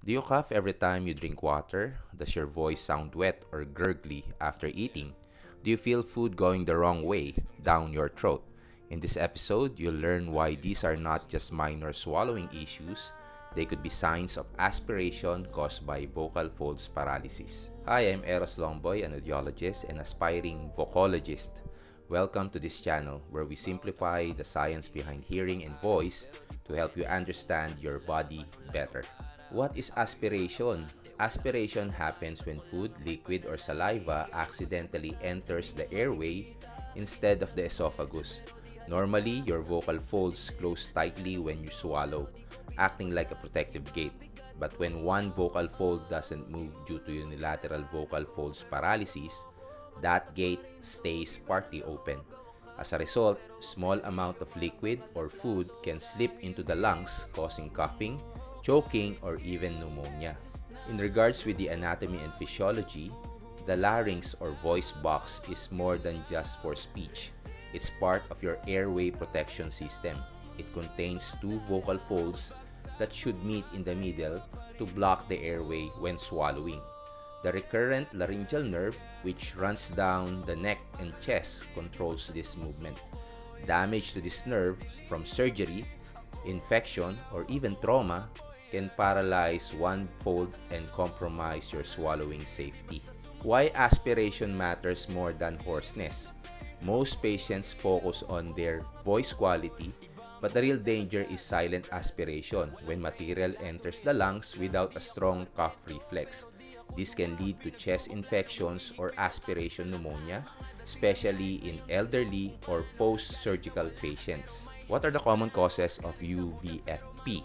Do you cough every time you drink water? Does your voice sound wet or gurgly after eating? Do you feel food going the wrong way, down your throat? In this episode, you'll learn why these are not just minor swallowing issues. They could be signs of aspiration caused by vocal folds paralysis. Hi, I'm Eros Lomboy, an audiologist and aspiring vocalologist. Welcome to this channel where we simplify the science behind hearing and voice to help you understand your body better. What is aspiration? Aspiration happens when food, liquid, or saliva accidentally enters the airway instead of the esophagus. Normally, your vocal folds close tightly when you swallow, acting like a protective gate. But when one vocal fold doesn't move due to unilateral vocal folds paralysis, that gate stays partly open. As a result, small amount of liquid or food can slip into the lungs, causing coughing, choking, or even pneumonia. In regards with the anatomy and physiology, the larynx or voice box is more than just for speech. It's part of your airway protection system. It contains two vocal folds that should meet in the middle to block the airway when swallowing. The recurrent laryngeal nerve, which runs down the neck and chest, controls this movement. Damage to this nerve from surgery, infection, or even trauma can paralyze one fold and compromise your swallowing safety. Why aspiration matters more than hoarseness? Most patients focus on their voice quality, but the real danger is silent aspiration when material enters the lungs without a strong cough reflex. This can lead to chest infections or aspiration pneumonia, especially in elderly or post-surgical patients. What are the common causes of UVFP?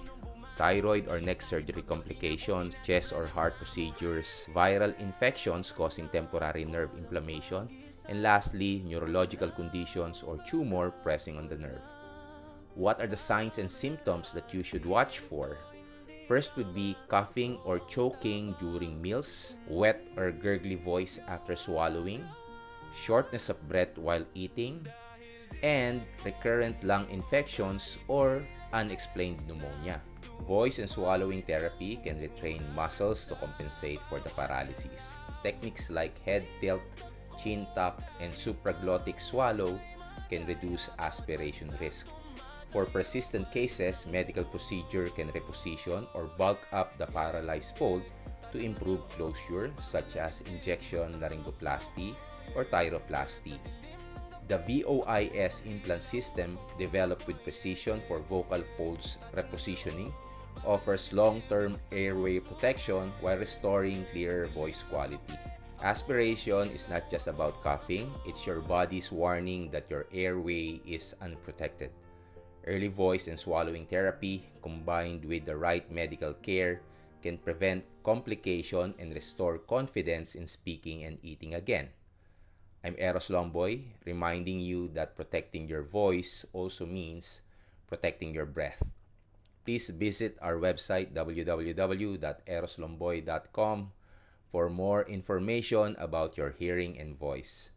Thyroid or neck surgery complications, chest or heart procedures, viral infections causing temporary nerve inflammation, and lastly, neurological conditions or tumor pressing on the nerve. What are the signs and symptoms that you should watch for? First would be coughing or choking during meals, wet or gurgly voice after swallowing, shortness of breath while eating, and recurrent lung infections or unexplained pneumonia. Voice and swallowing therapy can retrain muscles to compensate for the paralysis. Techniques like head tilt, chin tuck, and supraglottic swallow can reduce aspiration risk. For persistent cases, medical procedure can reposition or bulk up the paralyzed fold to improve closure, such as injection laryngoplasty or thyroplasty. The VOIS implant system, developed with precision for vocal folds repositioning, offers long-term airway protection while restoring clearer voice quality. Aspiration is not just about coughing, it's your body's warning that your airway is unprotected. Early voice and swallowing therapy, combined with the right medical care, can prevent complication and restore confidence in speaking and eating again. I'm Eros Lomboy, reminding you that protecting your voice also means protecting your breath. Please visit our website www.eroslomboy.com for more information about your hearing and voice.